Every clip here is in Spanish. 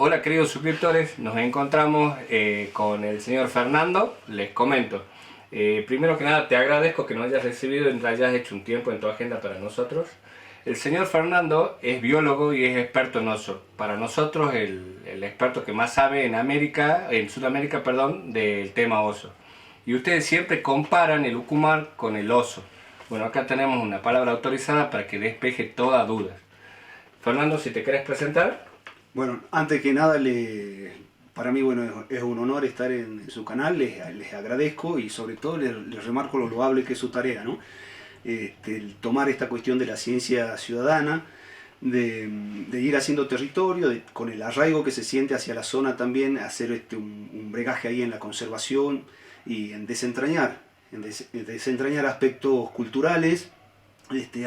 Hola queridos suscriptores, nos encontramos con el señor Fernando. Les comento, primero que nada te agradezco que nos hayas recibido y hayas hecho un tiempo en tu agenda para nosotros. El señor Fernando es biólogo y es experto en oso. Para nosotros el experto que más sabe en Sudamérica, perdón, del tema oso. Y ustedes siempre comparan el ucumar con el oso. Bueno, acá tenemos una palabra autorizada para que despeje toda duda. Fernando, si te quieres presentar. Bueno, antes que nada, para mí bueno, es un honor estar en su canal, les agradezco y sobre todo les remarco lo loable que es su tarea, ¿no? El tomar esta cuestión de la ciencia ciudadana, de ir haciendo territorio, con el arraigo que se siente hacia la zona también, hacer un bregaje ahí en la conservación y en desentrañar aspectos culturales,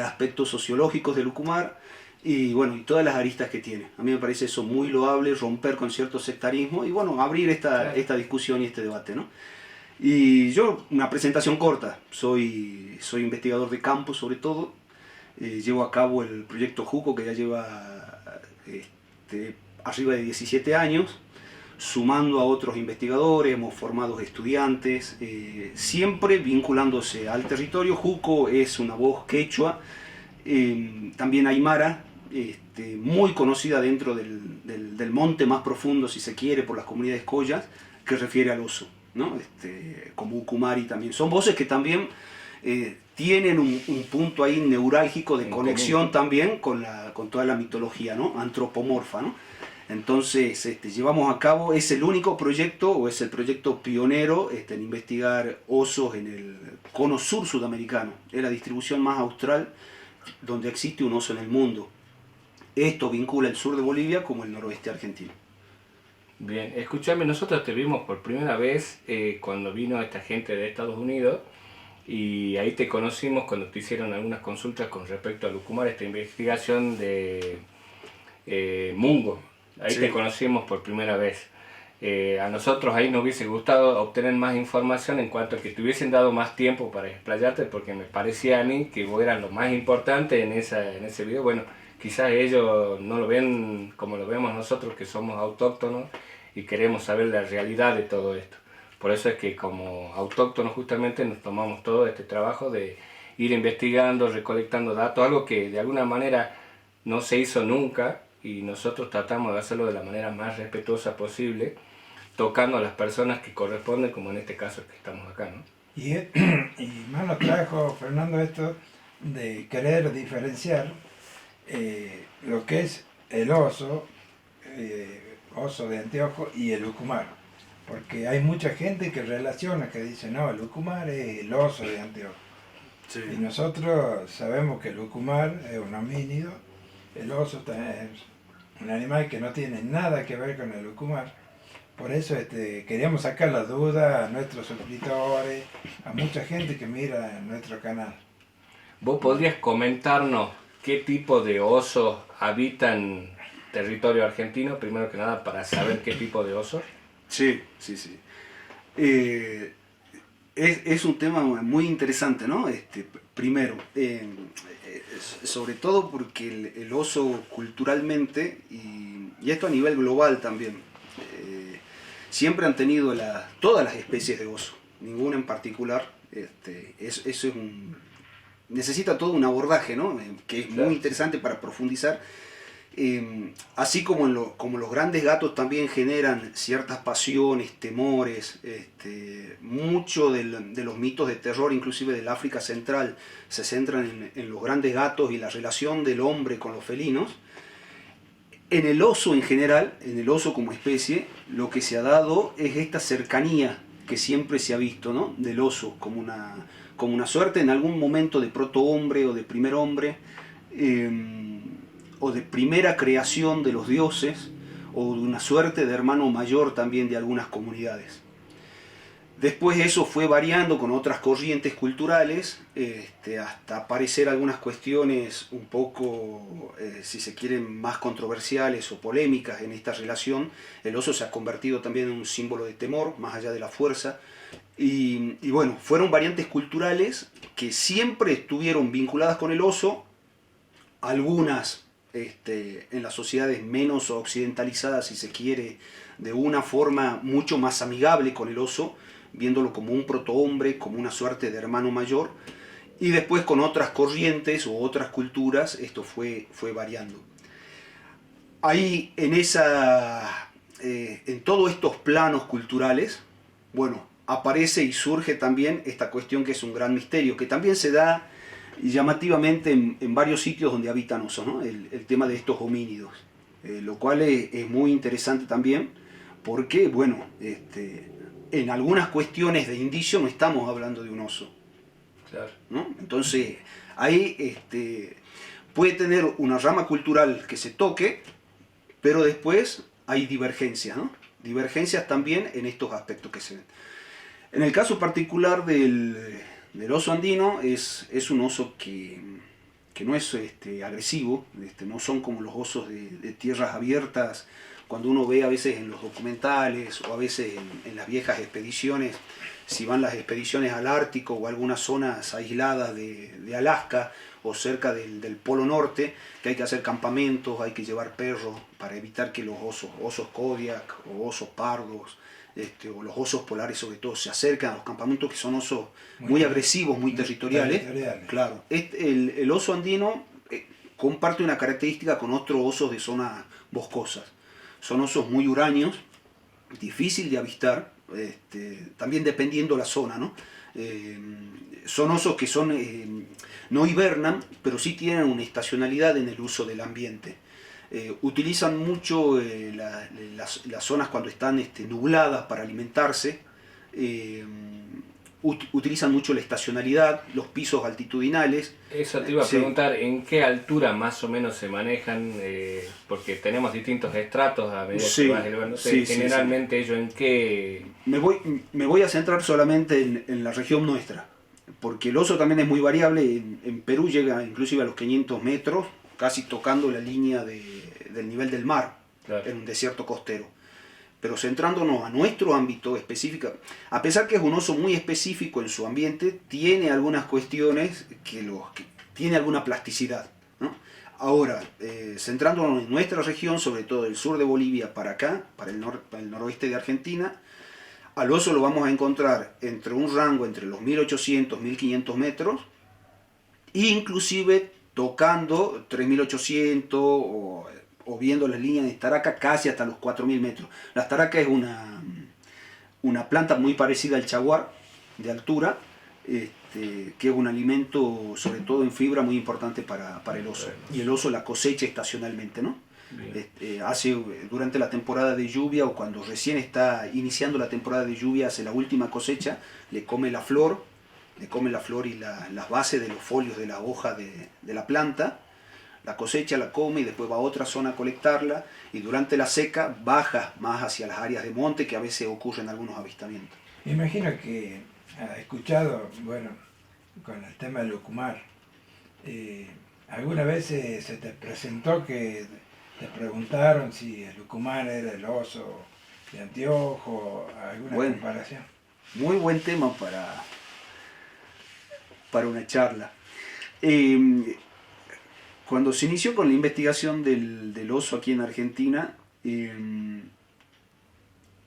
aspectos sociológicos del Ucumar, y bueno, y todas las aristas que tiene. A mí me parece eso muy loable, romper con cierto sectarismo y bueno, abrir esta discusión y este debate, ¿no? Y yo, una presentación corta, soy investigador de campo sobre todo, llevo a cabo el proyecto JUCO que ya lleva arriba de 17 años, sumando a otros investigadores, hemos formado estudiantes, siempre vinculándose al territorio. JUCO es una voz quechua, también aymara, muy conocida dentro del monte más profundo, si se quiere, por las comunidades collas, que refiere al oso, ¿no? Como ucumari también. Son voces que también tienen un punto ahí neurálgico de conexión también con toda la mitología, ¿no? Antropomorfa, ¿no? Entonces llevamos a cabo, es el único proyecto, o es el proyecto pionero en investigar osos en el cono sur sudamericano. Es la distribución más austral donde existe un oso en el mundo. Esto vincula el sur de Bolivia como el noroeste argentino. Bien, escúchame, nosotros te vimos por primera vez cuando vino esta gente de Estados Unidos y ahí te conocimos cuando te hicieron algunas consultas con respecto al ucumar, esta investigación de Mungo. Ahí sí. Te conocimos por primera vez. A nosotros ahí nos hubiese gustado obtener más información en cuanto a que te hubiesen dado más tiempo para explayarte, porque me parecía a mí que vos eras lo más importante en ese video. Bueno, quizás ellos no lo ven como lo vemos nosotros, que somos autóctonos y queremos saber la realidad de todo esto. Por eso es que como autóctonos justamente nos tomamos todo este trabajo de ir investigando, recolectando datos, algo que de alguna manera no se hizo nunca y nosotros tratamos de hacerlo de la manera más respetuosa posible, tocando a las personas que corresponden, como en este caso que estamos acá, ¿no? Y más nos trajo, Fernando, esto de querer diferenciar lo que es el oso, oso de anteojo, y el ucumar. Porque hay mucha gente que relaciona, que dice, no, el ucumar es el oso de anteojo. Sí. Y nosotros sabemos que el ucumar es un homínido, el oso es un animal que no tiene nada que ver con el ucumar. Por eso queríamos sacar la duda a nuestros suscriptores, a mucha gente que mira nuestro canal. ¿Vos podrías comentarnos qué tipo de osos habitan territorio argentino, primero que nada, para saber qué tipo de osos? Sí. Es un tema muy interesante, ¿no? Primero, sobre todo porque el oso culturalmente, y esto a nivel global también, siempre han tenido todas las especies de oso, ninguna en particular. Eso necesita todo un abordaje, ¿no? Que es muy interesante para profundizar. Así como los grandes gatos también generan ciertas pasiones, temores, mucho de los mitos de terror, inclusive del África Central, se centran en los grandes gatos y la relación del hombre con los felinos. En el oso en general, en el oso como especie, lo que se ha dado es esta cercanía que siempre se ha visto, ¿no? Del oso como una suerte en algún momento de protohombre o de primer hombre, o de primera creación de los dioses, o de una suerte de hermano mayor también de algunas comunidades. Después eso fue variando con otras corrientes culturales, hasta aparecer algunas cuestiones un poco, si se quieren, más controversiales o polémicas en esta relación. El oso se ha convertido también en un símbolo de temor, más allá de la fuerza. Y bueno, fueron variantes culturales que siempre estuvieron vinculadas con el oso, algunas en las sociedades menos occidentalizadas, si se quiere, de una forma mucho más amigable con el oso, viéndolo como un protohombre, como una suerte de hermano mayor, y después con otras corrientes o otras culturas esto fue variando. Ahí en todos estos planos culturales, bueno, aparece y surge también esta cuestión que es un gran misterio, que también se da llamativamente en varios sitios donde habitan osos, ¿no? El tema de estos homínidos, lo cual es muy interesante también, porque, bueno, en algunas cuestiones de indicio no estamos hablando de un oso, Claro. ¿no? Entonces, ahí puede tener una rama cultural que se toque, pero después hay divergencias, ¿no? Divergencias también en estos aspectos que se ven. En el caso particular del oso andino, es un oso que no es agresivo, no son como los osos de tierras abiertas, cuando uno ve a veces en los documentales o a veces en las viejas expediciones, si van las expediciones al Ártico o a algunas zonas aisladas de Alaska o cerca del Polo Norte, que hay que hacer campamentos, hay que llevar perros para evitar que los osos Kodiak o osos pardos, o los osos polares sobre todo, se acercan a los campamentos, que son osos muy agresivos, muy territoriales. Claro, el oso andino comparte una característica con otros osos de zonas boscosas. Son osos muy huraños, difícil de avistar, también dependiendo la zona, ¿no? Son osos que no hibernan, pero sí tienen una estacionalidad en el uso del ambiente. Utilizan mucho las zonas cuando están nubladas para alimentarse, utilizan mucho la estacionalidad, los pisos altitudinales. Eso te iba a preguntar, ¿en qué altura más o menos se manejan? Porque tenemos distintos estratos a medida que vas elevando. Generalmente ellos en qué... Me voy a centrar solamente en la región nuestra, porque el oso también es muy variable. En Perú llega inclusive a los 500 metros, casi tocando la línea del nivel del mar, claro, en un desierto costero. Pero centrándonos a nuestro ámbito específico, a pesar que es un oso muy específico en su ambiente, tiene algunas cuestiones que tiene alguna plasticidad, ¿no? Ahora, centrándonos en nuestra región, sobre todo del sur de Bolivia para acá, para el noroeste de Argentina, al oso lo vamos a encontrar entre un rango entre los 1800, 1500 metros, e inclusive tocando 3800 o viendo las líneas de Taraca casi hasta los 4000 metros. La Taraca es una planta muy parecida al chaguar de altura, que es un alimento sobre todo en fibra muy importante para el oso. Y el oso la cosecha estacionalmente, ¿no? Durante la temporada de lluvia o cuando recién está iniciando la temporada de lluvia, hace la última cosecha, le come la flor y las bases de los folios de la hoja de la planta, la cosecha, la come y después va a otra zona a colectarla, y durante la seca baja más hacia las áreas de monte, que a veces ocurren algunos avistamientos. Me imagino que has escuchado, bueno, con el tema del lucumar, ¿alguna vez se te presentó que te preguntaron si el lucumar era el oso de anteojo, alguna comparación? Muy buen tema para una charla. Cuando se inició con la investigación del oso aquí en Argentina,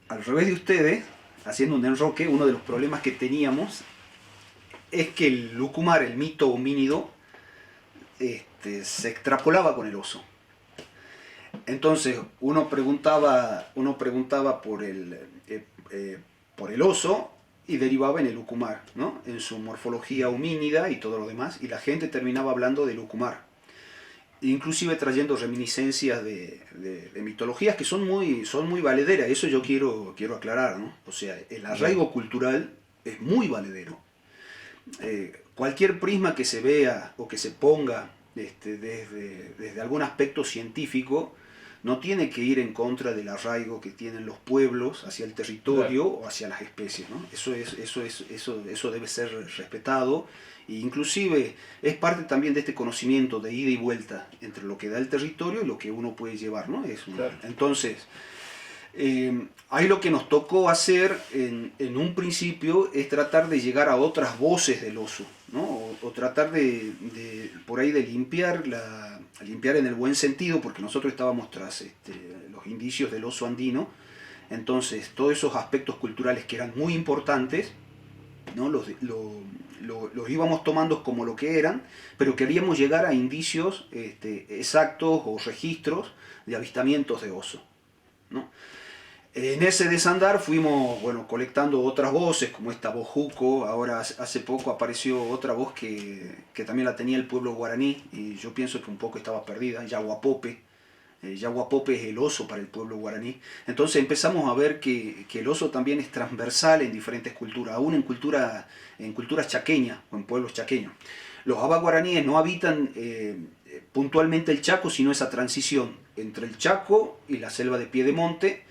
al revés de ustedes, haciendo un enroque, uno de los problemas que teníamos es que el lucumar, el mito homínido, se extrapolaba con el oso. Entonces uno preguntaba por el oso y derivaba en el lucumar, ¿no? En su morfología homínida y todo lo demás, y la gente terminaba hablando de lucumar, inclusive trayendo reminiscencias de mitologías que son muy valederas. Eso yo quiero aclarar, ¿no? O sea, el arraigo cultural es muy valedero. Cualquier prisma que se vea o que se ponga desde algún aspecto científico no tiene que ir en contra del arraigo que tienen los pueblos hacia el territorio, claro, o hacia las especies, ¿no? Eso debe ser respetado, e inclusive es parte también de este conocimiento de ida y vuelta entre lo que da el territorio y lo que uno puede llevar, ¿no? Claro. Entonces, ahí lo que nos tocó hacer en un principio es tratar de llegar a otras voces del oso, ¿no? O tratar por ahí de limpiar limpiar en el buen sentido, porque nosotros estábamos tras los indicios del oso andino. Entonces, todos esos aspectos culturales que eran muy importantes, ¿no? los íbamos tomando como lo que eran, pero queríamos llegar a indicios exactos o registros de avistamientos de oso, ¿no? En ese desandar fuimos, bueno, colectando otras voces, como esta voz Juco. Ahora hace poco apareció otra voz que también la tenía el pueblo guaraní, y yo pienso que un poco estaba perdida, Yaguapope. Yaguapope es el oso para el pueblo guaraní. Entonces empezamos a ver que el oso también es transversal en diferentes culturas, aún en culturas chaqueñas o en pueblos chaqueños. Los aba guaraníes no habitan puntualmente el Chaco, sino esa transición entre el Chaco y la selva de Piedemonte.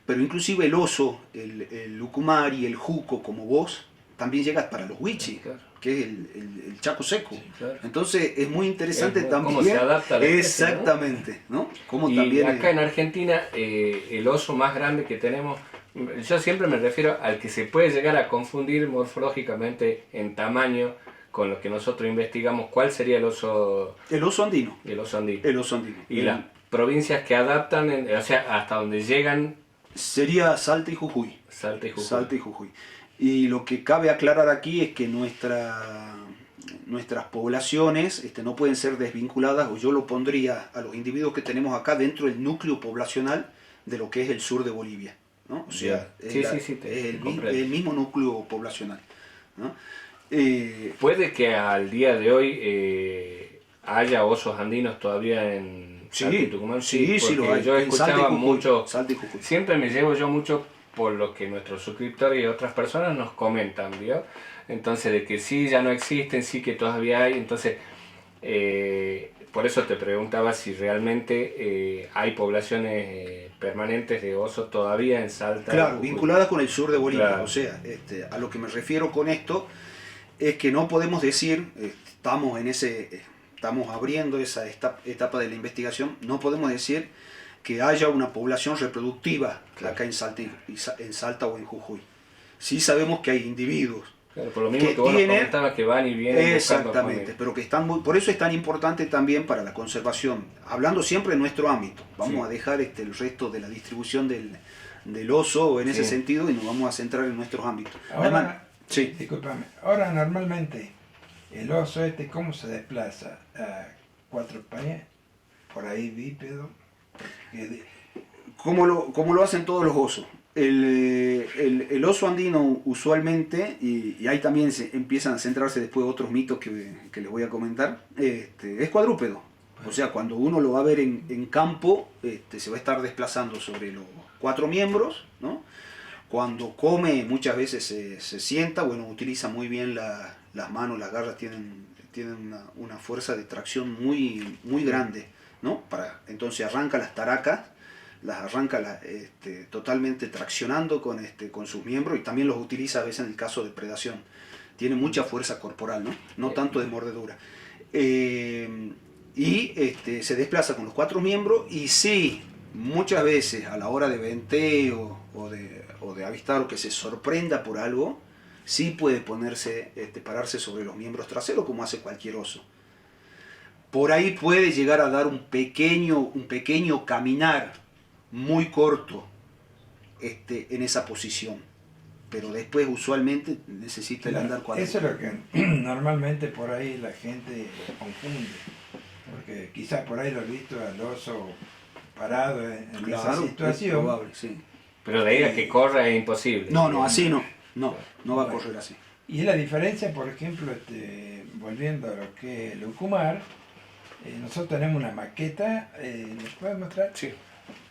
Pero inclusive el oso, el lucumari, el juco como voz, también llega para los huichi, claro, que es el Chaco seco. Sí, claro. Entonces es muy interesante también. Cómo se adapta a la exactamente, especie, ¿no? Como y también acá en Argentina, el oso más grande que tenemos, yo siempre me refiero al que se puede llegar a confundir morfológicamente en tamaño con lo que nosotros investigamos. ¿Cuál sería el oso? El oso andino. El oso andino. El oso andino. Y las provincias que adaptan, o sea, hasta donde llegan. Sería Salta y Jujuy. Salta y Jujuy. Salta y Jujuy. Y lo que cabe aclarar aquí es que nuestras poblaciones no pueden ser desvinculadas, o yo lo pondría a los individuos que tenemos acá dentro del núcleo poblacional de lo que es el sur de Bolivia, ¿no? O sea, es el mismo núcleo poblacional, ¿no? Puede que al día de hoy haya osos andinos todavía en Salta y Tucumán. Sí, lo hay. Yo escuchaba mucho, Salta y Jujuy. Siempre me llevo yo mucho por lo que nuestros suscriptores y otras personas nos comentan, ¿vio? Entonces, de que sí, ya no existen, sí que todavía hay. Entonces, por eso te preguntaba si realmente hay poblaciones permanentes de osos todavía en Salta. Claro, vinculadas con el sur de Bolivia. Claro. O sea, a lo que me refiero con esto es que no podemos decir, estamos abriendo esa etapa de la investigación, no podemos decir que haya una población reproductiva, claro, acá en Salta o en Jujuy. Sí sabemos que hay individuos, claro, por lo mismo que vos comentabas, que van y vienen. Exactamente, pero que por eso es tan importante también para la conservación, hablando siempre en nuestro ámbito. Vamos a dejar el resto de la distribución del oso en ese sentido, y nos vamos a centrar en nuestros ámbitos. Ahora, discúlpame, ahora normalmente el oso ¿cómo se desplaza? ¿A cuatro pies? ¿Por ahí bípedo? Como lo hacen todos los osos. El oso andino usualmente, y ahí también empiezan a centrarse después otros mitos que les voy a comentar, es cuadrúpedo. O sea, cuando uno lo va a ver en campo, se va a estar desplazando sobre los 4 miembros, ¿no? Cuando come muchas veces se sienta, bueno, utiliza muy bien las manos, las garras tienen una fuerza de tracción muy, muy grande, ¿no? Entonces arranca las taracas, las arranca totalmente traccionando con sus miembros, y también los utiliza a veces en el caso de predación. Tiene mucha fuerza corporal, no tanto de mordedura. Se desplaza con los 4 miembros, y sí, muchas veces a la hora de venteo o de avistar, o que se sorprenda por algo, sí puede pararse sobre los miembros traseros, como hace cualquier oso. Por ahí puede llegar a dar un pequeño caminar muy corto en esa posición, pero después usualmente necesita el andar cuadrado. Eso es lo que normalmente por ahí la gente confunde, porque quizás por ahí lo he visto al oso parado en esa situación. Es probable, sí. Pero de ahí a que corra es imposible. No, así no va a correr así. Y la diferencia, por ejemplo, volviendo a lo que es el Ucumar, nosotros tenemos una maqueta, ¿nos puedes mostrar? Sí.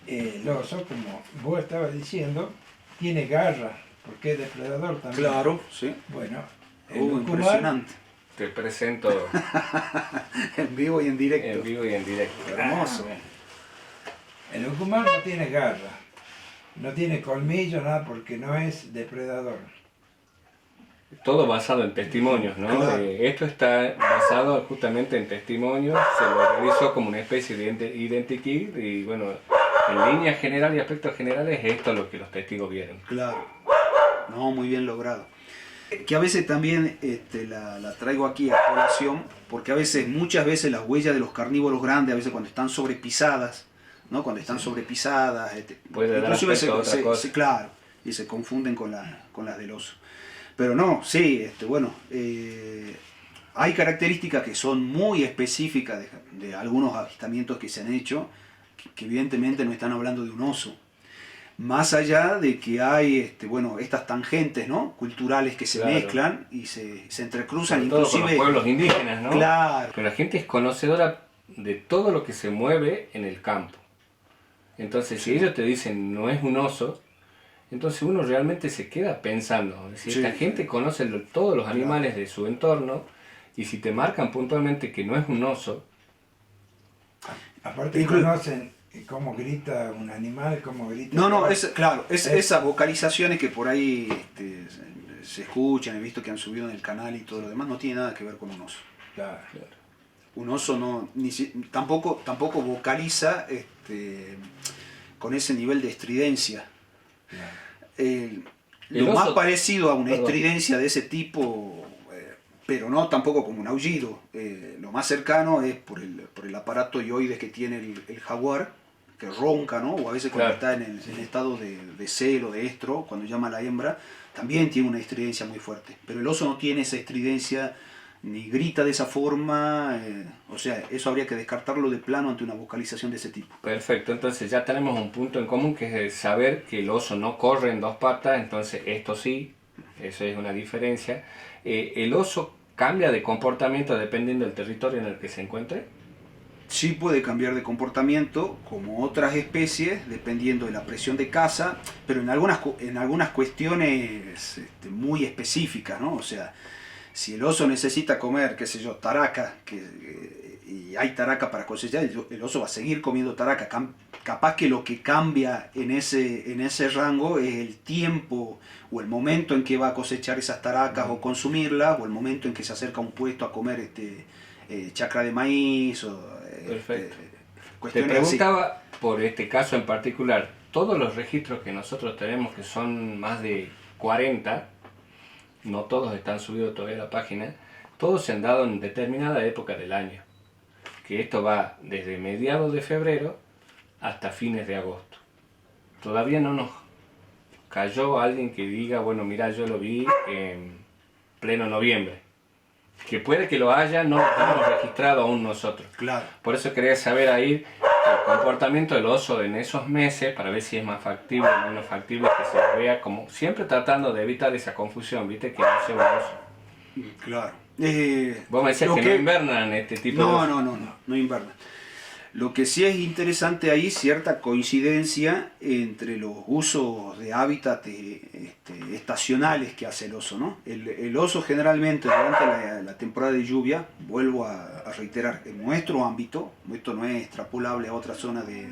El oso, como vos estabas diciendo, tiene garra, porque es depredador también. Claro, sí. Bueno, impresionante. Te presento en vivo y en directo. En vivo y en directo. Hermoso. El Ucumar no tiene garra, no tiene colmillo, nada, porque no es depredador. Todo basado en testimonios, ¿no? Claro. Esto está basado justamente en testimonios, se lo realizó como una especie de identikit, y bueno, en líneas generales y aspectos generales, esto es lo que los testigos vieron. Claro, muy bien logrado. que a veces también la traigo aquí a colación, porque muchas veces las huellas de los carnívoros grandes, a veces cuando están sobrepisadas, ¿no? Cuando están sobrepisadas, puede dar aspecto a otra cosa. claro, y se confunden con las del oso. Pero no, sí, bueno, hay características que son muy específicas de algunos avistamientos que se han hecho, que evidentemente no están hablando de un oso. Más allá de que hay estas tangentes, ¿no? Culturales que se mezclan y se entrecruzan, sobre todo inclusive con los pueblos indígenas, ¿no? Claro. Pero la gente es conocedora de todo lo que se mueve en el campo. Entonces, si ellos te dicen no es un oso, entonces uno realmente se queda pensando. Es decir, esta gente conoce todos los animales de su entorno, y si te marcan puntualmente que no es un oso... Aparte conocen cómo grita un animal, cómo grita... No, esas vocalizaciones que por ahí se escuchan, he visto que han subido en el canal y todo lo demás, no tiene nada que ver con un oso. Claro. Un oso tampoco vocaliza con ese nivel de estridencia. Claro. Lo más parecido a una estridencia de ese tipo, pero no tampoco como un aullido, lo más cercano es por el aparato ioides que tiene el jaguar, que ronca, ¿no? O a veces cuando está en estado de celo, de estro, cuando llama a la hembra, también tiene una estridencia muy fuerte. Pero el oso no tiene esa estridencia, ni grita de esa forma, o sea, eso habría que descartarlo de plano ante una vocalización de ese tipo. Perfecto, entonces ya tenemos un punto en común, que es saber que el oso no corre en dos patas, entonces esto sí, eso es una diferencia. ¿El oso cambia de comportamiento dependiendo del territorio en el que se encuentre? Sí puede cambiar de comportamiento, como otras especies, dependiendo de la presión de caza, pero en algunas cuestiones muy específicas, ¿no? O sea, si el oso necesita comer, qué sé yo, taraca, y hay taraca para cosechar, el oso va a seguir comiendo taraca. Capaz que lo que cambia en ese rango es el tiempo o el momento en que va a cosechar esas taracas o consumirlas, o el momento en que se acerca a un puesto a comer chacra de maíz o Perfecto. Te cuestiones preguntaba así. por este caso en particular, todos los registros que nosotros tenemos, que son más de 40, no todos están subidos todavía a la página, todos se han dado en determinada época del año, que esto va desde mediados de febrero hasta fines de agosto. Todavía no nos cayó alguien que diga, bueno, mira, yo lo vi en pleno noviembre. Que puede que lo haya, no lo hemos registrado aún nosotros. Claro. Por eso quería saber ahí el comportamiento del oso en esos meses, para ver si es más factible o menos factible que se vea, como siempre tratando de evitar esa confusión, ¿viste? Que no sea un oso. Claro. Vos me decías que no invernan este tipo de osos. No invernan. Lo que sí es interesante ahí, cierta coincidencia entre los usos de hábitat estacionales que hace el oso, ¿no? El oso generalmente durante la temporada de lluvia, vuelvo a reiterar, en nuestro ámbito, esto no es extrapolable a otra zona de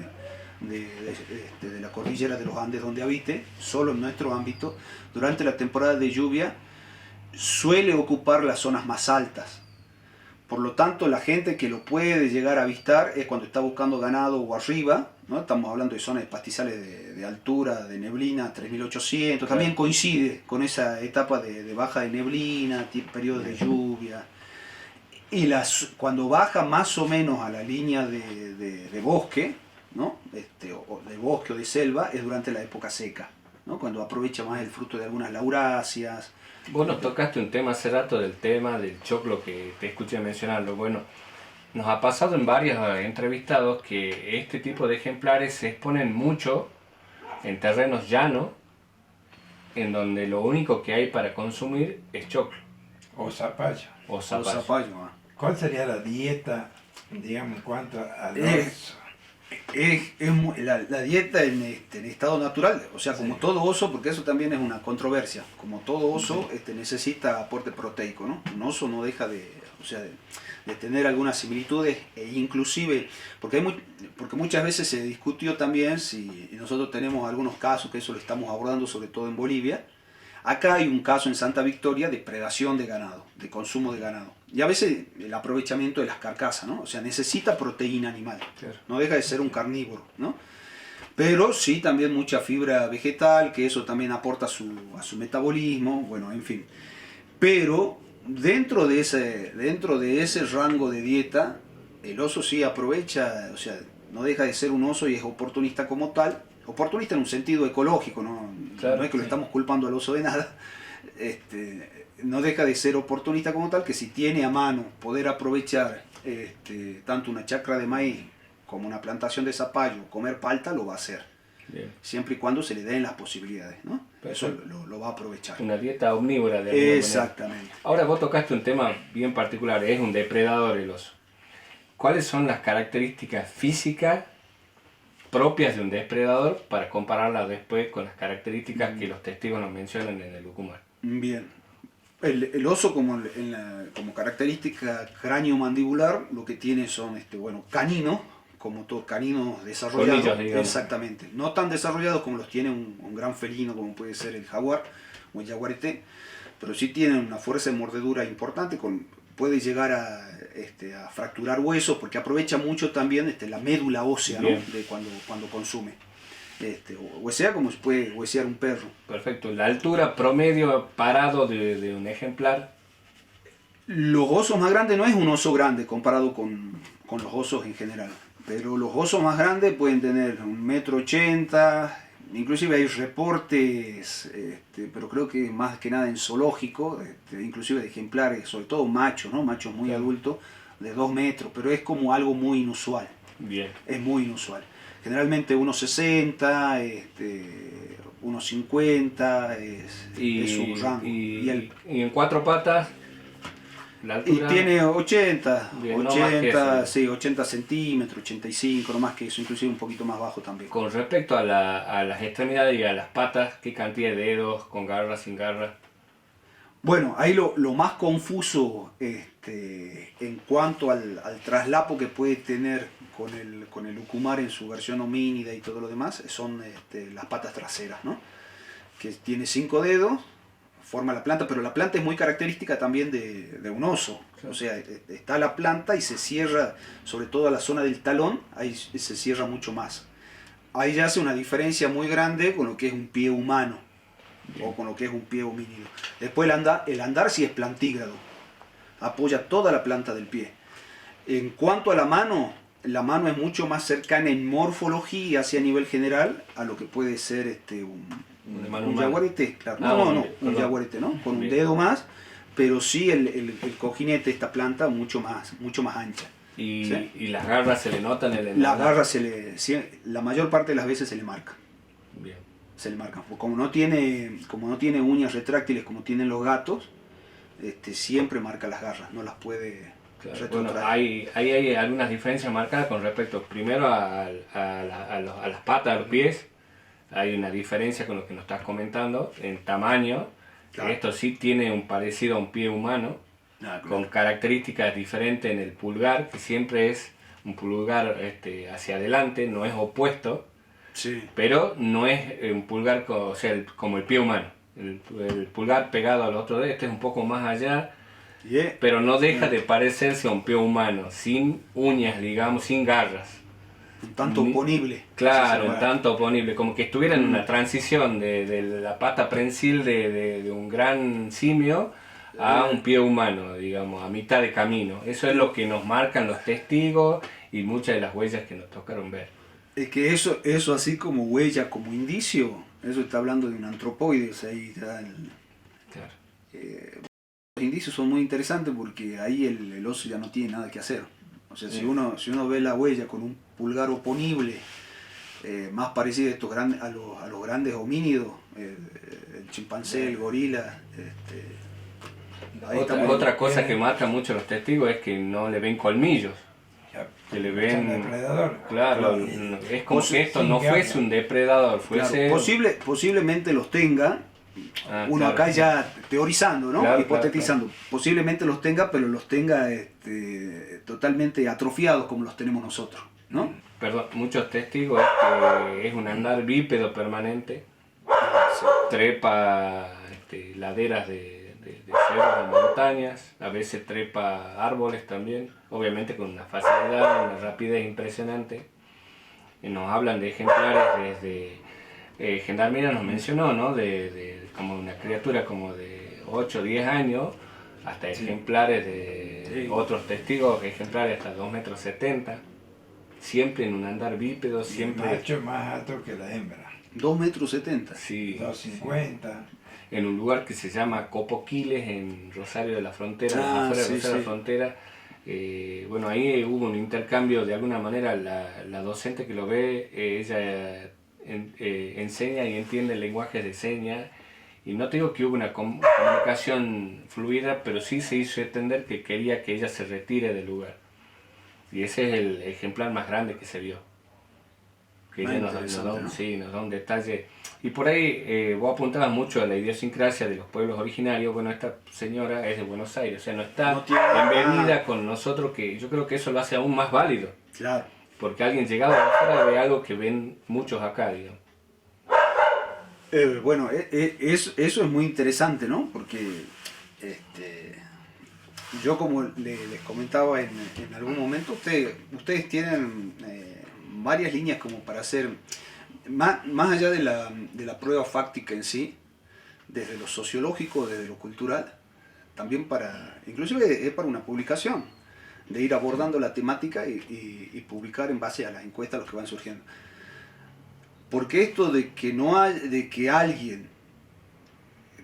la cordillera de los Andes donde habite, solo en nuestro ámbito, durante la temporada de lluvia suele ocupar las zonas más altas. Por lo tanto, la gente que lo puede llegar a avistar es cuando está buscando ganado o arriba, ¿no? Estamos hablando de zonas de pastizales de altura, de neblina, 3800, también coincide con esa etapa de baja de neblina, periodo de lluvia. Y cuando baja más o menos a la línea de bosque, ¿no? O de bosque o de selva, es durante la época seca, ¿no? Cuando aprovecha más el fruto de algunas lauráceas. Vos nos tocaste un tema hace rato del tema del choclo, que te escuché mencionarlo. Bueno, nos ha pasado en varios entrevistados que este tipo de ejemplares se exponen mucho en terrenos llanos, en donde lo único que hay para consumir es choclo. O zapallo. O zapallo. ¿Cuál sería la dieta, digamos, en cuanto al oso? La dieta en estado natural, o sea, como todo oso, porque eso también es una controversia, como todo oso necesita aporte proteico, ¿no? Un oso no deja de tener algunas similitudes, e inclusive, porque muchas veces se discutió también, y nosotros tenemos algunos casos que eso lo estamos abordando sobre todo en Bolivia. Acá hay un caso en Santa Victoria de predación de ganado, de consumo de ganado. Y a veces el aprovechamiento de las carcasas, ¿no? O sea, necesita proteína animal. Claro. No deja de ser un carnívoro, ¿no? Pero sí también mucha fibra vegetal, que eso también aporta a su metabolismo, bueno, en fin. Pero dentro de ese rango de dieta, el oso sí aprovecha, o sea, no deja de ser un oso y es oportunista como tal. Oportunista en un sentido ecológico, ¿no? Claro, No es que lo sí. estamos culpando al oso de nada. No deja de ser oportunista como tal, que si tiene a mano poder aprovechar tanto una chacra de maíz como una plantación de zapallo, comer palta, lo va a hacer. Bien. Siempre y cuando se le den las posibilidades, ¿no? Eso Perfecto. lo va a aprovechar. Una dieta omnívora de alguna manera. Exactamente. Ahora vos tocaste un tema bien particular, es un depredador el oso. ¿Cuáles son las características físicas propias de un depredador para compararlas después con las características que los testigos nos mencionan en el Ucumar? Bien. El oso como característica cráneo-mandibular lo que tiene son caninos, como todo canino desarrollado. Colmillos, digamos. Exactamente. No tan desarrollados como los tiene un gran felino como puede ser el jaguar o el jaguarete, pero sí tienen una fuerza de mordedura importante, puede llegar a fracturar huesos porque aprovecha mucho también la médula ósea, ¿no? Bien. De cuando consume. Huesea como se puede huesear un perro. Perfecto. La altura promedio parado de un ejemplar. Los osos más grandes no es un oso grande comparado con los osos en general, pero los osos más grandes pueden tener 1,80 m, inclusive hay reportes, pero creo que más que nada en zoológico, inclusive de ejemplares, sobre todo machos, ¿no? Machos muy adultos, de 2 metros, pero es como algo muy inusual. Bien. Es muy inusual. Generalmente 1,60 1,50 es su rango. Y en 4 patas, la altura. Y tiene 80, Bien, no más que 80, eso. sí, 80 centímetros, 85, no más que eso, inclusive un poquito más bajo también. Con respecto a las extremidades y a las patas, ¿qué cantidad de dedos, con garras, sin garras? Bueno, ahí lo más confuso en cuanto al traslapo que puede tener con el ucumar en su versión homínida y todo lo demás, son las patas traseras, ¿no? Que tiene 5 dedos, forma la planta, pero la planta es muy característica también de un oso. O sea, está la planta y se cierra, sobre todo a la zona del talón, ahí se cierra mucho más. Ahí ya hace una diferencia muy grande con lo que es un pie humano. Bien. O con lo que es un pie homínido. Después el andar sí es plantígrado, apoya toda la planta del pie. En cuanto a la mano es mucho más cercana en morfología, hacia nivel general, a lo que puede ser un jaguarete, claro. No, un jaguarete, ¿no? Con un dedo más, pero sí el cojinete de esta planta mucho más ancha. ¿Y, ¿sí? ¿Y las garras se le notan en el Las garras la mayor parte de las veces se le marca. Bien. Se le marcan. Como no tiene uñas retráctiles como tienen los gatos, siempre marca las garras, no las puede retrotraer. Bueno, hay algunas diferencias marcadas con respecto primero a las patas, a los pies. Hay una diferencia con lo que nos estás comentando en tamaño. Claro. Esto sí tiene un parecido a un pie humano, claro. Con características diferentes en el pulgar, que siempre es un pulgar hacia adelante, no es opuesto. Sí. Pero no es un pulgar como el pie humano. El pulgar pegado al otro dedo, es un poco más allá, pero no deja de parecerse a un pie humano, sin uñas, digamos, sin garras. Un tanto oponible. Claro, un tanto oponible, como que estuviera en una transición de la pata prensil de un gran simio a un pie humano, digamos, a mitad de camino. Eso es lo que nos marcan los testigos y muchas de las huellas que nos tocaron ver. Es que eso así como huella, como indicio, eso está hablando de un antropoide, o sea, ahí está claro. Los indicios son muy interesantes porque ahí el oso ya no tiene nada que hacer. O sea, si uno ve la huella con un pulgar oponible, más parecido a los grandes homínidos, el chimpancé, el gorila. Otra cosa que marca mucho los testigos es que no le ven colmillos. Que le ven, depredador. Claro, es como que esto no fuese un depredador, fuese... Claro, posiblemente los tenga, uno acá ya teorizando, ¿no? Claro, hipotetizando, claro. Posiblemente los tenga, pero los tenga totalmente atrofiados como los tenemos nosotros, ¿no? Perdón, muchos testigos es un andar bípedo permanente, trepa laderas de cerros o montañas, a veces trepa árboles también, obviamente con una facilidad, una rapidez impresionante. Nos hablan de ejemplares desde... Gendarmería nos mencionó, ¿no? De como una criatura como de 8 o 10 años, hasta ejemplares de otros testigos, ejemplares hasta 2,70 m, siempre en un andar bípedo, siempre... El macho más alto que la hembra. 2,70 m. Sí, 2,50. en un lugar que se llama Copoquiles, en Rosario de la Frontera, afuera de Rosario de la Frontera. Bueno, ahí hubo un intercambio, de alguna manera la docente que lo ve, ella enseña y entiende el lenguaje de señas, y no te digo que hubo una comunicación fluida, pero sí se hizo entender que quería que ella se retire del lugar. Y ese es el ejemplar más grande que se vio. Que ella nos da un detalle. Y por ahí vos apuntabas mucho a la idiosincrasia de los pueblos originarios. Bueno, esta señora es de Buenos Aires, o sea, no está embebida con nosotros, que yo creo que eso lo hace aún más válido. Claro. Porque alguien llegado de afuera ve algo que ven muchos acá, digamos. Bueno, eso es muy interesante, ¿no? Porque yo, como les comentaba en algún momento, ustedes tienen varias líneas como para hacer, más allá de la prueba fáctica en sí, desde lo sociológico, desde lo cultural, también inclusive es para una publicación, de ir abordando la temática y publicar en base a las encuestas los que van surgiendo. Porque esto de que alguien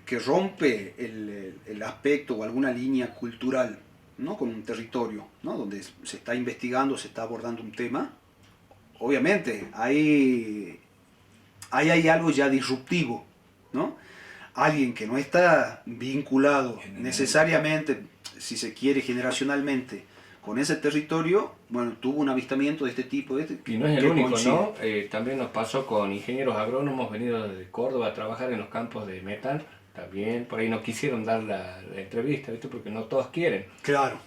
que rompe el aspecto o alguna línea cultural, ¿no?, con un territorio, ¿no?, donde se está investigando, se está abordando un tema, obviamente ahí hay algo ya disruptivo, ¿no? Alguien que no está vinculado necesariamente, si se quiere, generacionalmente, con ese territorio, bueno, tuvo un avistamiento de este tipo. Y no es el único, ¿no? También nos pasó con ingenieros agrónomos venidos desde Córdoba a trabajar en los campos de metal. También por ahí no quisieron dar la entrevista, ¿viste? Porque no todos quieren. Claro.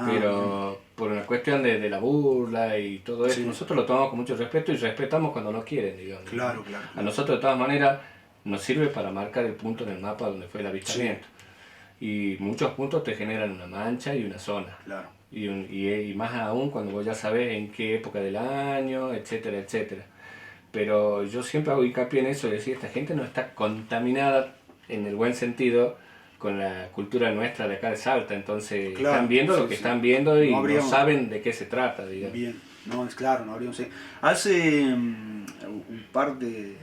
Pero por una cuestión de la burla y todo eso, sí, nosotros lo tomamos con mucho respeto y respetamos cuando no quieren, digamos. Claro. A nosotros, de todas maneras, nos sirve para marcar el punto en el mapa donde fue el avistamiento. Sí. Y muchos puntos te generan una mancha y una zona. Claro. Y más aún cuando vos ya sabés en qué época del año, etcétera, etcétera. Pero yo siempre hago hincapié en eso, de decir, esta gente no está contaminada, en el buen sentido, con la cultura nuestra de acá de Salta, entonces están viendo lo que están viendo y no saben de qué se trata, digamos. Bien, no, es claro, no habríamos... Hace un par de,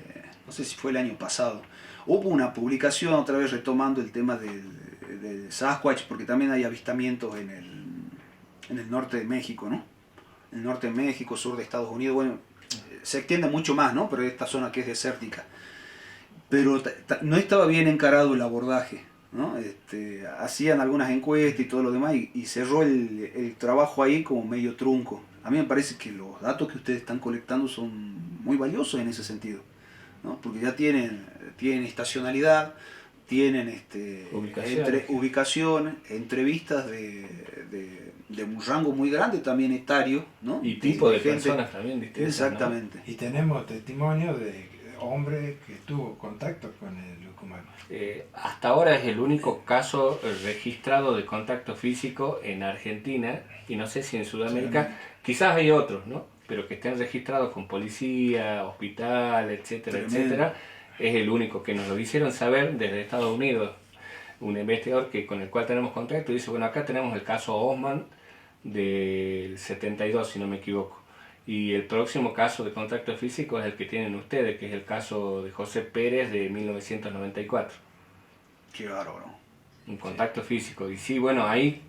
no sé si fue el año pasado, hubo una publicación, otra vez retomando el tema de Sasquatch, porque también hay avistamientos en el norte de México, ¿no? En el norte de México, sur de Estados Unidos, bueno, se extiende mucho más, ¿no? Pero esta zona que es desértica. Pero no estaba bien encarado el abordaje, ¿no? Hacían algunas encuestas y todo lo demás y cerró el trabajo ahí como medio trunco. A mí me parece que los datos que ustedes están colectando son muy valiosos en ese sentido, ¿no? Porque ya tienen estacionalidad, tienen ubicación, entrevistas de un rango muy grande también etario, ¿no? Y tipo de personas también distintas. Exactamente. ¿No? Y tenemos testimonio de hombre que tuvo contacto con el lucumano. Hasta ahora es el único caso registrado de contacto físico en Argentina, y no sé si en Sudamérica, quizás hay otros, ¿no? Pero que estén registrados con policía, hospital, etcétera, etcétera, es el único que nos lo hicieron saber desde Estados Unidos. Un investigador con el cual tenemos contacto dice, bueno, acá tenemos el caso Osman del 72, si no me equivoco. Y el próximo caso de contacto físico es el que tienen ustedes, que es el caso de José Pérez de 1994. Qué bárbaro. Un contacto físico. Y sí, bueno, ahí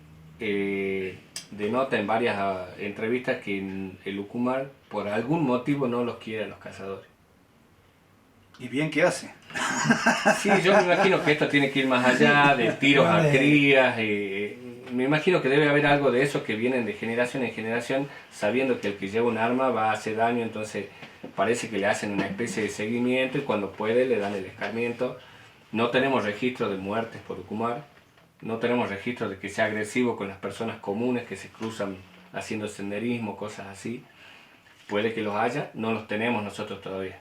denota en varias entrevistas que el Lucumar por algún motivo no los quiere a los cazadores. ¿Y bien qué hace? Sí, yo me imagino que esto tiene que ir más allá de tiros a crías. Me imagino que debe haber algo de eso que vienen de generación en generación, sabiendo que el que lleva un arma va a hacer daño, entonces parece que le hacen una especie de seguimiento y cuando puede le dan el escarmiento. No tenemos registro de muertes por Lucumar, no tenemos registro de que sea agresivo con las personas comunes que se cruzan haciendo senderismo, cosas así. Puede que los haya, no los tenemos nosotros todavía,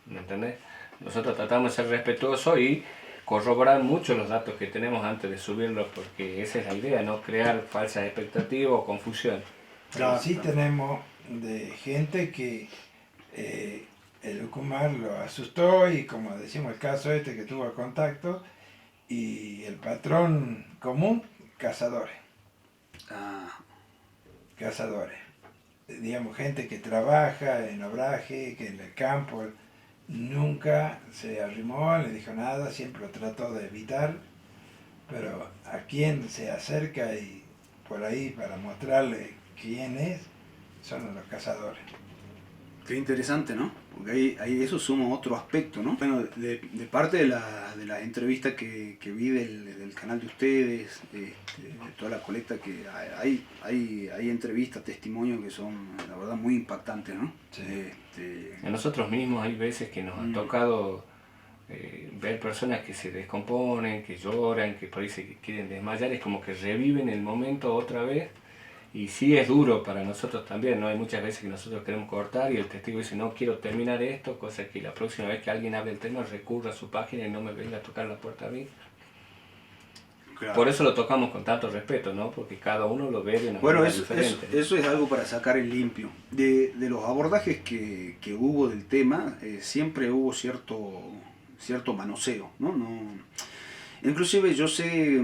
¿me entendés? Nosotros tratamos de ser respetuosos y corroborar mucho los datos que tenemos antes de subirlos, porque esa es la idea, no crear falsas expectativas o confusión. Claro, sí tenemos de gente que el lucumar lo asustó y como decimos el caso que tuvo contacto y el patrón común, cazadores. Ah, Cazadores. Digamos, gente que trabaja en obraje, que en el campo nunca se arrimó, le dijo nada, siempre lo trató de evitar, pero a quien se acerca y por ahí para mostrarle quién es, son los cazadores. qué interesante, ¿no? Porque ahí eso suma otro aspecto, ¿no? Bueno, de parte de la entrevista que vi del canal de ustedes, de toda la colecta, que hay entrevistas, testimonios que son, la verdad, muy impactantes, ¿no? Sí. A nosotros mismos hay veces que nos ha tocado ver personas que se descomponen, que lloran, que parece que quieren desmayar, es como que reviven el momento otra vez. Y sí es duro para nosotros también, ¿no? Hay muchas veces que nosotros queremos cortar y el testigo dice no quiero terminar esto, cosa que la próxima vez que alguien hable del tema recurra a su página y no me venga a tocar la puerta a mí. Claro. Por eso lo tocamos con tanto respeto, ¿no? Porque cada uno lo ve de una manera diferente. Eso es algo para sacar en limpio. De los abordajes que hubo del tema, siempre hubo cierto manoseo, ¿no? Inclusive yo sé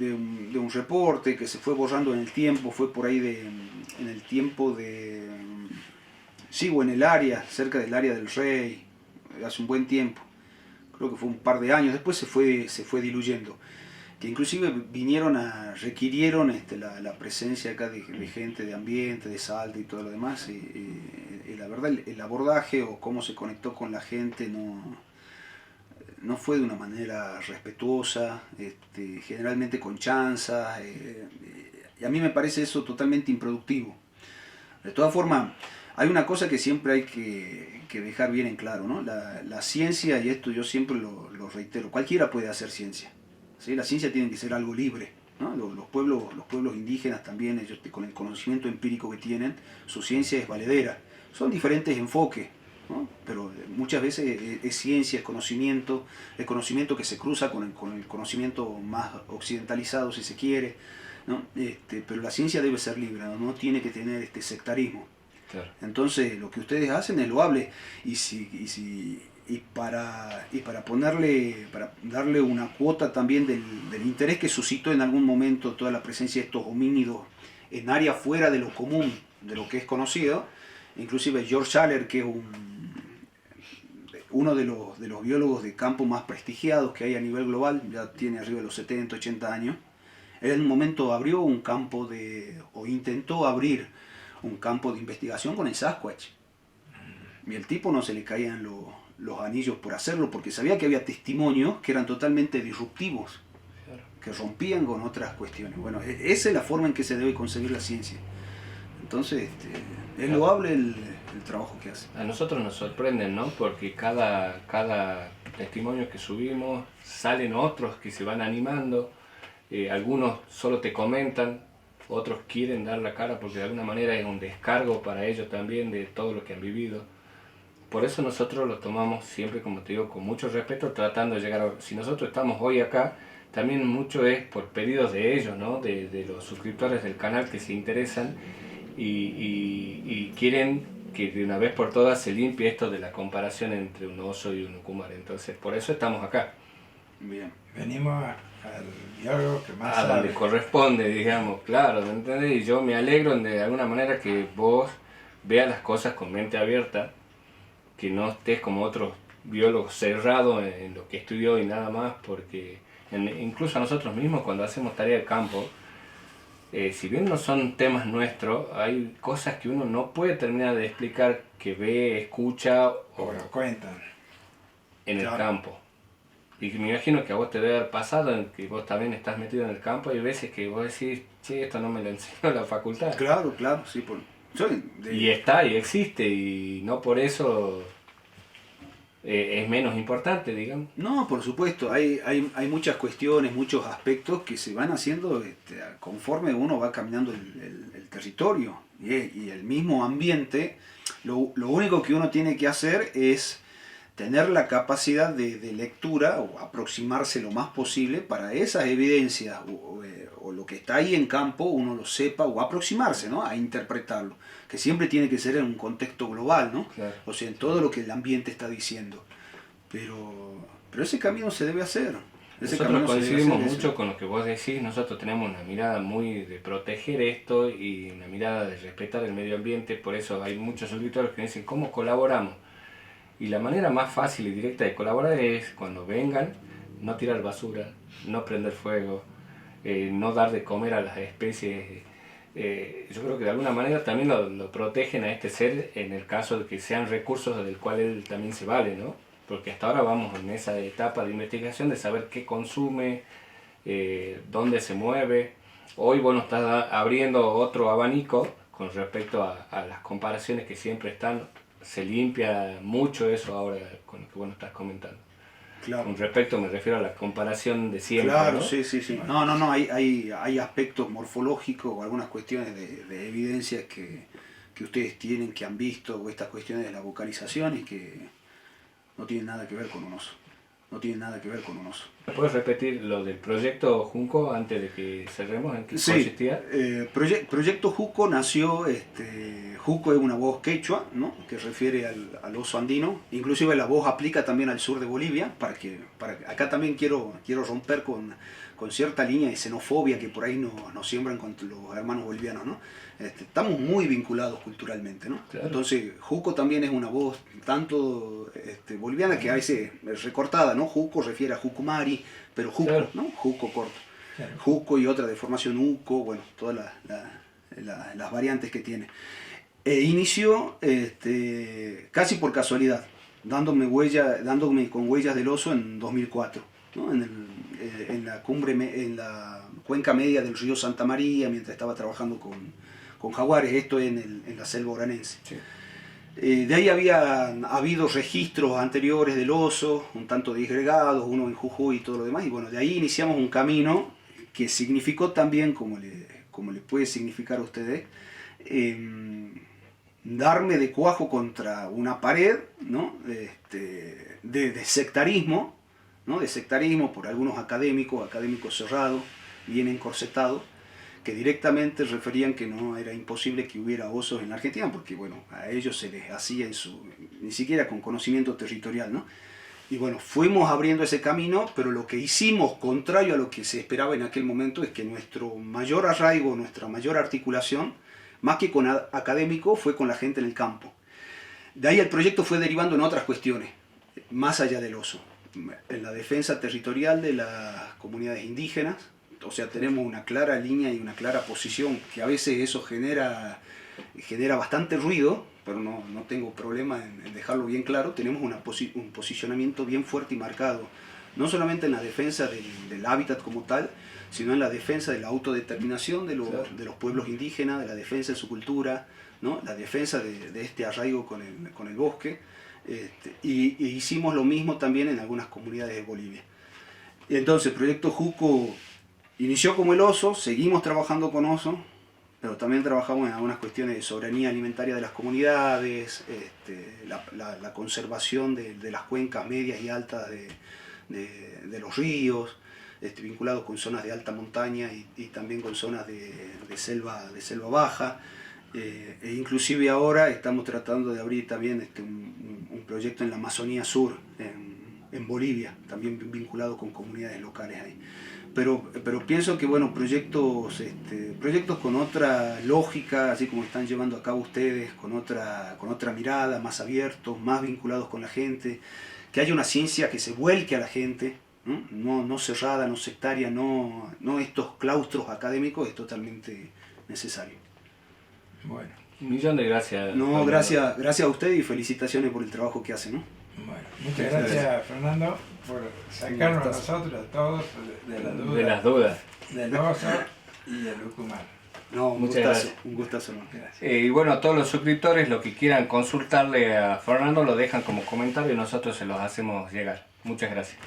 de un reporte que se fue borrando en el tiempo, fue por ahí en el tiempo de... Sigo en el área, cerca del área del Rey, hace un buen tiempo, creo que fue un par de años, después se fue diluyendo, que inclusive requirieron la presencia acá de gente de ambiente, de Salta y todo lo demás, y la verdad el abordaje o cómo se conectó con la gente no fue de una manera respetuosa, generalmente con chanza, y a mí me parece eso totalmente improductivo. De todas formas, hay una cosa que siempre hay que dejar bien en claro, ¿no? La ciencia, y esto yo siempre lo reitero, cualquiera puede hacer ciencia, ¿sí? La ciencia tiene que ser algo libre, ¿no? Los pueblos indígenas también, ellos con el conocimiento empírico que tienen, su ciencia es valedera. Son diferentes enfoques, ¿no? Pero muchas veces es ciencia, es conocimiento, el conocimiento que se cruza con el conocimiento más occidentalizado, si se quiere, ¿no? Pero la ciencia debe ser libre, no tiene que tener sectarismo. Claro. Entonces lo que ustedes hacen es loable, y para darle una cuota también del interés que suscitó en algún momento toda la presencia de estos homínidos en áreas fuera de lo común, de lo que es conocido. Inclusive George Schaller, que es uno de los biólogos de campo más prestigiados que hay a nivel global, ya tiene arriba de los 70, 80 años, él en un momento abrió un campo o intentó abrir un campo de investigación con el Sasquatch. Y el tipo no se le caían los anillos por hacerlo, porque sabía que había testimonios que eran totalmente disruptivos, que rompían con otras cuestiones. Bueno, esa es la forma en que se debe concebir la ciencia. Entonces, es loable el trabajo que hace. A nosotros nos sorprenden, ¿no? Porque cada testimonio que subimos salen otros que se van animando, algunos solo te comentan, otros quieren dar la cara porque de alguna manera es un descargo para ellos también de todo lo que han vivido. Por eso nosotros lo tomamos siempre, como te digo, con mucho respeto, tratando de llegar a... Si nosotros estamos hoy acá, también mucho es por pedidos de ellos, ¿no? De los suscriptores del canal que se interesan y quieren que de una vez por todas se limpie esto de la comparación entre un oso y un ucumare. Entonces, por eso estamos acá. Bien. Venimos al biólogo que más a sabe. donde corresponde, digamos, claro, ¿me entendés? Y yo me alegro de alguna manera que vos veas las cosas con mente abierta, que no estés como otros biólogos cerrados en lo que estudió y nada más, porque incluso a nosotros mismos cuando hacemos tarea de campo, si bien no son temas nuestros, hay cosas que uno no puede terminar de explicar, que ve, escucha O lo cuentan. en el Claro. campo. Y me imagino que a vos te debe haber pasado, en que vos también estás metido en el campo, y hay veces que vos decís, che, esto no me lo enseñó la facultad. Claro, sí. Y está, y existe, y no por eso es menos importante, digamos. No, por supuesto, hay muchas cuestiones, muchos aspectos que se van haciendo conforme uno va caminando el territorio y el mismo ambiente. Lo único que uno tiene que hacer es tener la capacidad de lectura o aproximarse lo más posible para esas evidencias o lo que está ahí en campo, uno lo sepa o aproximarse, ¿no? A interpretarlo, que siempre tiene que ser en un contexto global, ¿no? Claro. O sea, en todo lo que el ambiente está diciendo. Pero ese camino se debe hacer. Nosotros coincidimos mucho con lo que vos decís. Nosotros tenemos una mirada muy de proteger esto y una mirada de respetar el medio ambiente. Por eso hay muchos suscriptores que dicen cómo colaboramos. Y la manera más fácil y directa de colaborar es cuando vengan, no tirar basura, no prender fuego, no dar de comer a las especies. Yo creo que de alguna manera también lo protegen a este ser en el caso de que sean recursos del cual él también se vale, ¿no? Porque hasta ahora vamos en esa etapa de investigación de saber qué consume, dónde se mueve. Hoy bueno, está abriendo otro abanico con respecto a las comparaciones que siempre están. Se limpia mucho eso ahora con lo que bueno estás comentando. Claro. Con respecto me refiero a la comparación de siempre. Claro, ¿no? sí, sí, sí. No, hay aspectos morfológicos o algunas cuestiones de evidencias que ustedes tienen, que han visto, o estas cuestiones de la vocalización y que no tienen nada que ver con un oso. No tienen nada que ver con un oso. ¿Puedes repetir lo del proyecto Junco antes de que cerremos? ¿En qué consistía? Proyecto Juco nació, Juco es una voz quechua, ¿no? Que refiere al oso andino. Inclusive la voz aplica también al sur de Bolivia, acá también quiero romper con cierta línea de xenofobia que por ahí nos siembran con los hermanos bolivianos, ¿no? Estamos muy vinculados culturalmente, ¿no? Claro. Entonces, Juco también es una voz tanto boliviana que a veces es recortada, ¿no? Juco refiere a Jucumari, pero Juco, claro, ¿no? Juco corto. Claro. Juco y otra deformación Uco, bueno, todas las variantes que tiene. Inició casi por casualidad, dándome con huellas del oso en 2004, ¿no? En la cuenca media del río Santa María, mientras estaba trabajando con jaguares, esto en la selva oranense. Sí. De ahí había habido registros anteriores del oso, un tanto disgregados, uno en Jujuy y todo lo demás, y bueno, de ahí iniciamos un camino que significó también, como le puede significar a ustedes, darme de cuajo contra una pared, ¿no? de sectarismo, ¿no? De sectarismo por algunos académicos cerrados, bien encorsetados, que directamente referían que no era imposible que hubiera osos en la Argentina, porque bueno, a ellos se les hacía ni siquiera con conocimiento territorial, ¿no? Y bueno, fuimos abriendo ese camino, pero lo que hicimos, contrario a lo que se esperaba en aquel momento, es que nuestro mayor arraigo, nuestra mayor articulación, más que con académicos, fue con la gente en el campo. De ahí el proyecto fue derivando en otras cuestiones, más allá del oso, en la defensa territorial de las comunidades indígenas. O sea, tenemos una clara línea y una clara posición, que a veces eso genera bastante ruido, pero no tengo problema en dejarlo bien claro. Tenemos un posicionamiento bien fuerte y marcado, no solamente en la defensa del hábitat como tal, sino en la defensa de la autodeterminación de los pueblos indígenas, de la defensa de su cultura, ¿no? La defensa de este arraigo con el bosque, y hicimos lo mismo también en algunas comunidades de Bolivia. Y entonces el proyecto Juco inició como el oso, seguimos trabajando con oso, pero también trabajamos en algunas cuestiones de soberanía alimentaria de las comunidades, la conservación de las cuencas medias y altas de los ríos, vinculados con zonas de alta montaña y también con zonas de selva baja. E inclusive ahora estamos tratando de abrir también un proyecto en la Amazonía Sur, en Bolivia, también vinculado con comunidades locales ahí. Pero pienso que bueno, proyectos con otra lógica, así como están llevando a cabo ustedes, con otra mirada, más abiertos, más vinculados con la gente, que haya una ciencia que se vuelque a la gente, no cerrada, no sectaria, no estos claustros académicos, es totalmente necesario. Bueno. Un millón de gracias. No, gracias a usted y felicitaciones por el trabajo que hace, ¿no? Bueno, muchas gracias, Fernando, por sacarnos a nosotros, a todos, de las dudas del oso y del lucumar. No, un gustazo. Y bueno, a todos los suscriptores, lo que quieran consultarle a Fernando, lo dejan como comentario y nosotros se los hacemos llegar. Muchas gracias.